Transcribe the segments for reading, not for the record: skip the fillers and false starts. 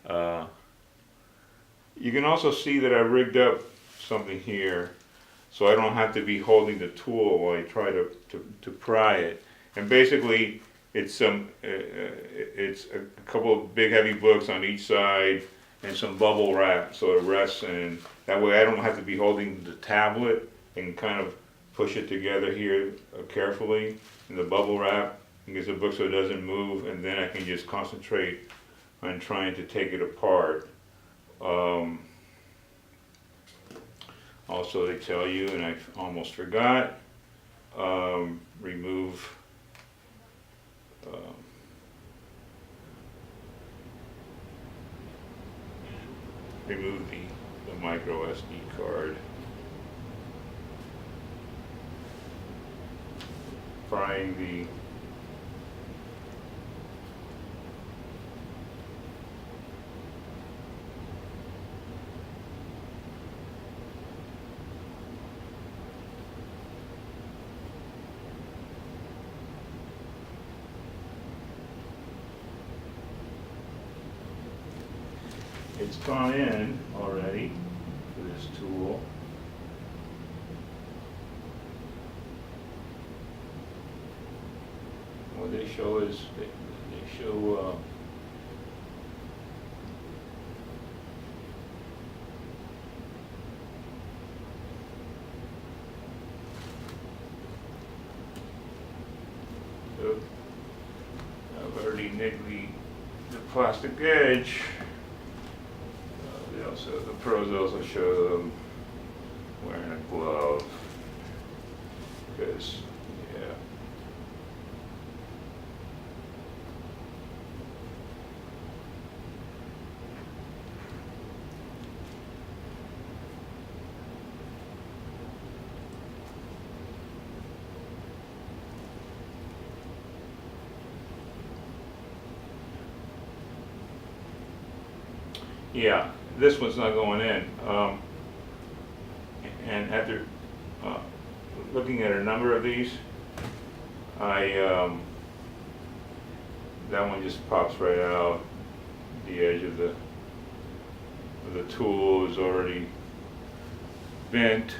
Uh, you can also see that I rigged up something here, so I don't have to be holding the tool while I try to pry it. And basically, it's it's a couple of big heavy books on each side and some bubble wrap so it rests, and that way I don't have to be holding the tablet and kind of push it together here carefully in the bubble wrap and get the book so it doesn't move, and then I can just concentrate on trying to take it apart. Also, they tell you, and I almost forgot, remove remove the micro SD card. Prying the it's gone in already for this tool. What they show is they show so I've already nicked the plastic edge. The pros also show them wearing a glove, because, yeah. Yeah, this one's not going in. And after looking at a number of these, that one just pops right out. The edge of the tool is already bent.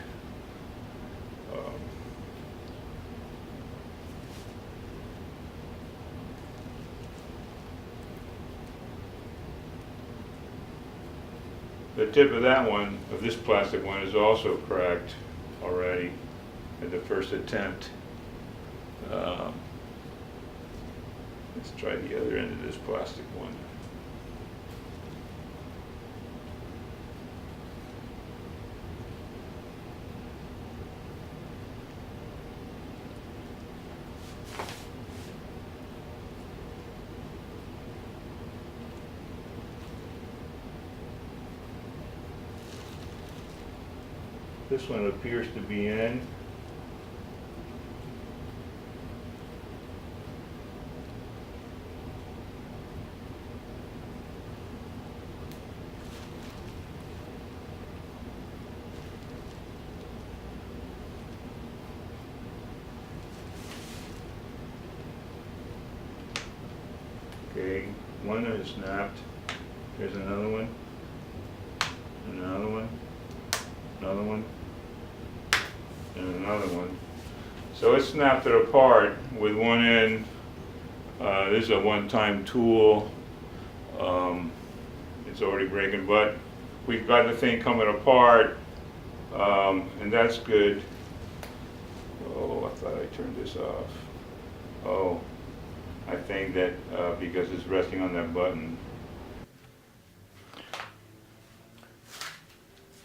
The tip of that one, of this plastic one, is also cracked already at the first attempt. Let's try the other end of this plastic one. This one appears to be in. Okay, one is snapped. Here's another one. Another one. Another one. And another one. So it snapped it apart with one end. This is a one-time tool. It's already breaking, but we've got the thing coming apart, and that's good. Oh, I thought I turned this off. Oh, I think that because it's resting on that button.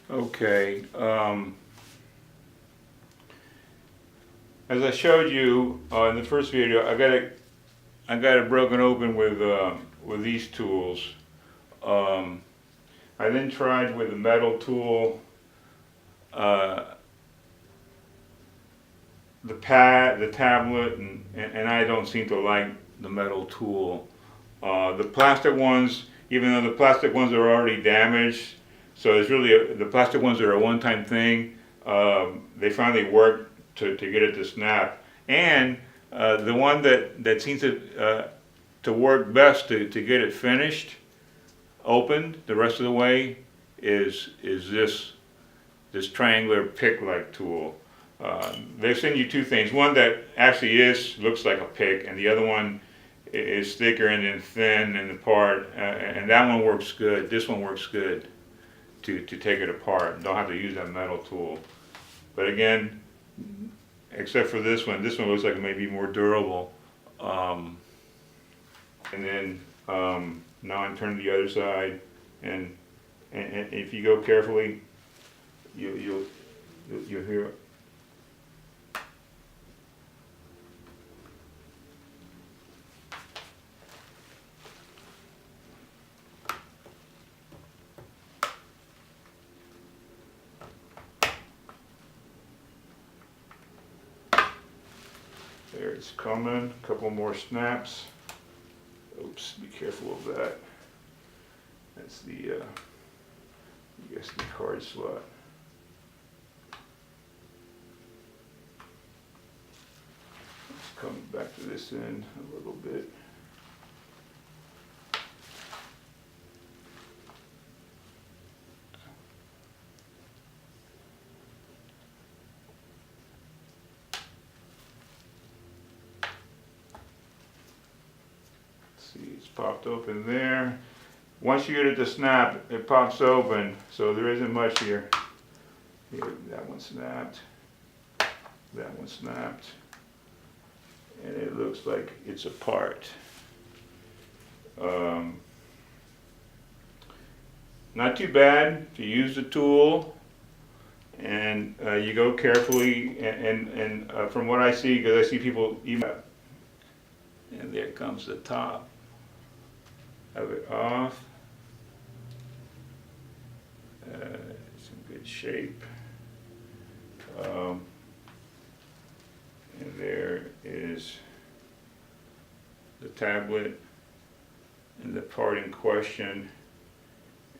Okay. As I showed you in the first video, I got it broken open with these tools. I then tried with the metal tool, the tablet, and I don't seem to like the metal tool. The plastic ones, even though the plastic ones are already damaged, so it's really the plastic ones are a one-time thing. They finally worked to get it to snap, and the one that seems to to work best to get it finished, opened the rest of the way, is this triangular pick-like tool. They send you two things. One that actually looks like a pick, and the other one is thicker and then thin and apart. And that one works good. This one works good to take it apart. Don't have to use that metal tool. But again, except for this one looks like it may be more durable. And then now I'm turning the other side, and if you go carefully, you'll hear it. There it's coming, a couple more snaps. Oops, be careful of that. That's the SD card slot. Let's come back to this end a little bit. See, it's popped open there. Once you get it to snap, it pops open, so there isn't much here. Here, that one snapped. That one snapped. And it looks like it's apart. Not too bad if you use the tool and you go carefully, and from what I see, because I see people even, and there comes the top of it off. It's in good shape. And there is the tablet, and the part in question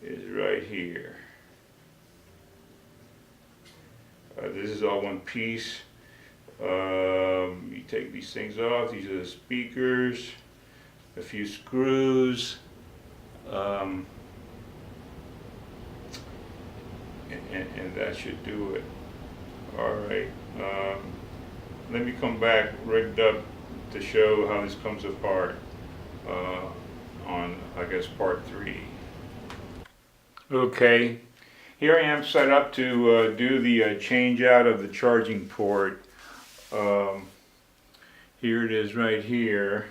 is right here. This is all one piece. You take these things off. These are the speakers, a few screws, and that should do it. All right. Let me come back rigged up to show how this comes apart on, I guess, part 3. Okay, here I am set up to do the change out of the charging port. Here it is right here.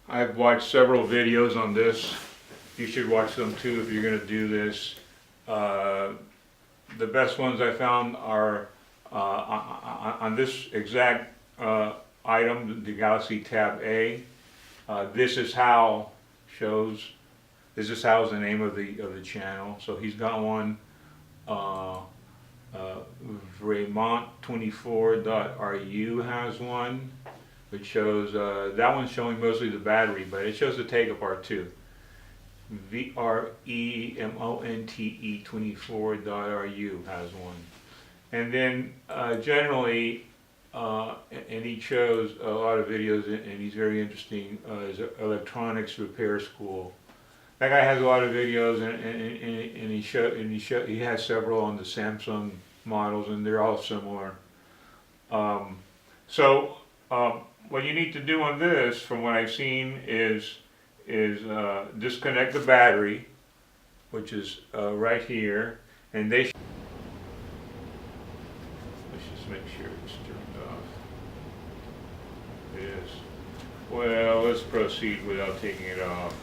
I've watched several videos on this. You should watch them too if you're going to do this. The best ones I found are on this exact item, the Galaxy Tab A. This is how shows. This is how is the name of the channel. So he's got one. Vermont24.ru has one, which shows that one's showing mostly the battery, but it shows the take apart too. Vermonte24.ru has one, and then generally, and he shows a lot of videos, and he's very interesting. Is Electronics Repair School. That guy has a lot of videos, and he has several on the Samsung models, and they're all similar. So what you need to do on this, from what I've seen, is disconnect the battery, which is right here, and let's just make sure it's turned off. It is. Well, let's proceed without taking it off.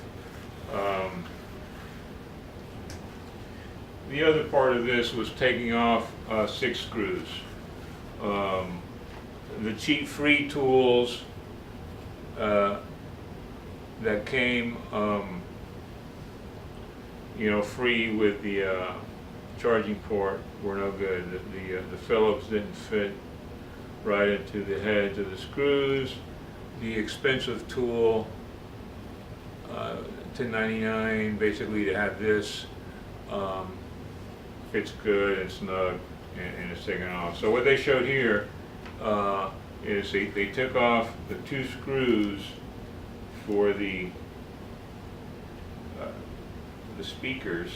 The other part of this was taking off 6 screws. The cheap free tools that came, free with the charging port were no good. The Phillips didn't fit right into the heads of the screws. The expensive tool, $10.99, basically to have this, fits good and snug, and it's taken off. So what they showed here is they took off the 2 screws for the speakers.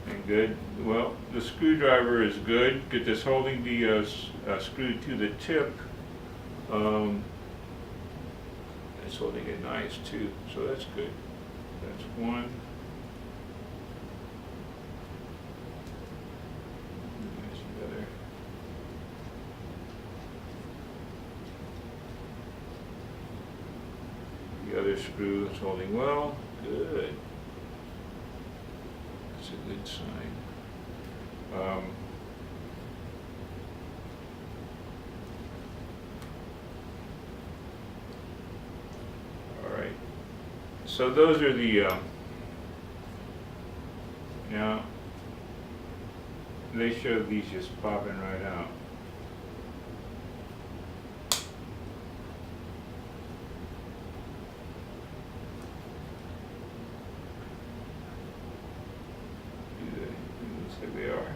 And good. Well, the screwdriver is good. Get this holding the screw to the tip. It's holding it nice too, so that's good. That's one. There's the other. The other screw is holding well. Good. That's a good sign. All right. So those are the now they show these just popping right out. Looks like they are.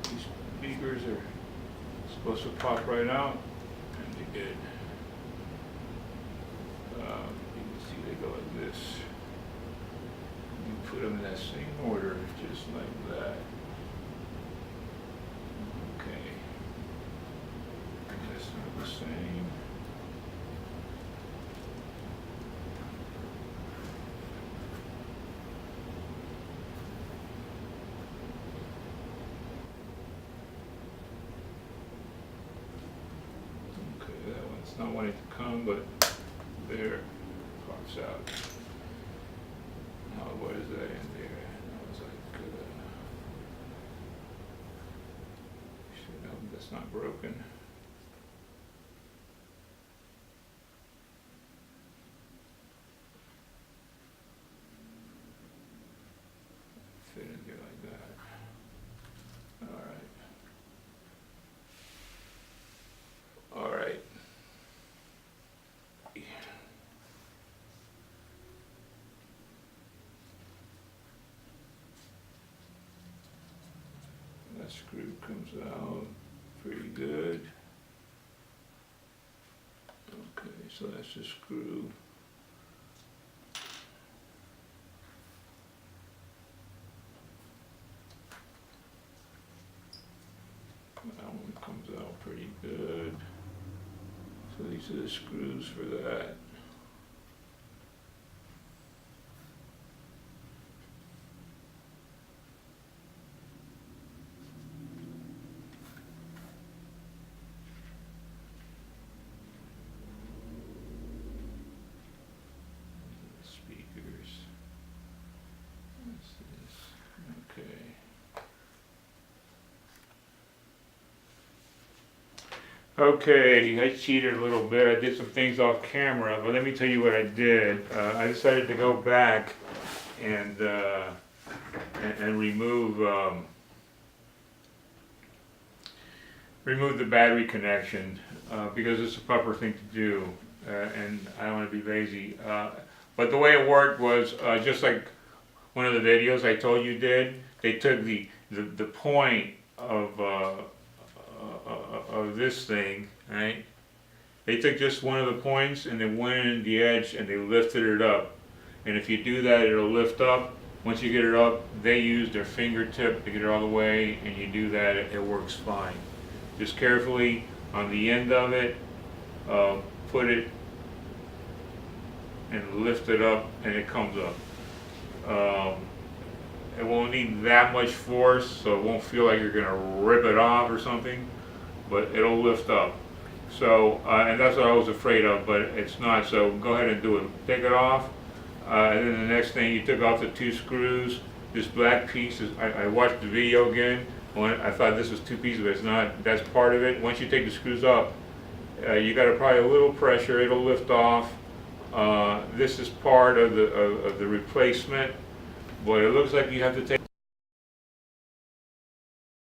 These speakers are supposed to pop right out, and they did. You can see they go like this. You put them in that same order, just like that. Okay. That's not the same. Okay, that one's not wanting to come, but there, pops out. Now, what is that in there? That was like, shit, no, that's not broken. Fit in there like that. All right. All right. That screw comes out pretty good. Okay, so that's the screw. That one comes out pretty good. So these are the screws for that. Speakers. What's this? Okay. Okay, I cheated a little bit. I did some things off camera, but let me tell you what I did. I decided to go back and remove remove the battery connection because it's a proper thing to do, and I don't want to be lazy. But the way it worked was just like one of the videos I told you did. They took the point of this thing, right? They took just one of the points and they went in the edge and they lifted it up. And if you do that, it'll lift up. Once you get it up, they use their fingertip to get it all the way, and you do that, it works fine. Just carefully on the end of it, put it and lift it up, and it comes up. It won't need that much force, so it won't feel like you're gonna rip it off or something, but it'll lift up. So, and that's what I was afraid of, but it's not, so go ahead and do it. Take it off, and then the next thing, you took off the 2 screws. This black piece is, I watched the video again, I thought this was 2 pieces, but it's not. That's part of it. Once you take the screws up, you got to apply a little pressure, it'll lift off. This is part of the replacement, but it looks like you have to take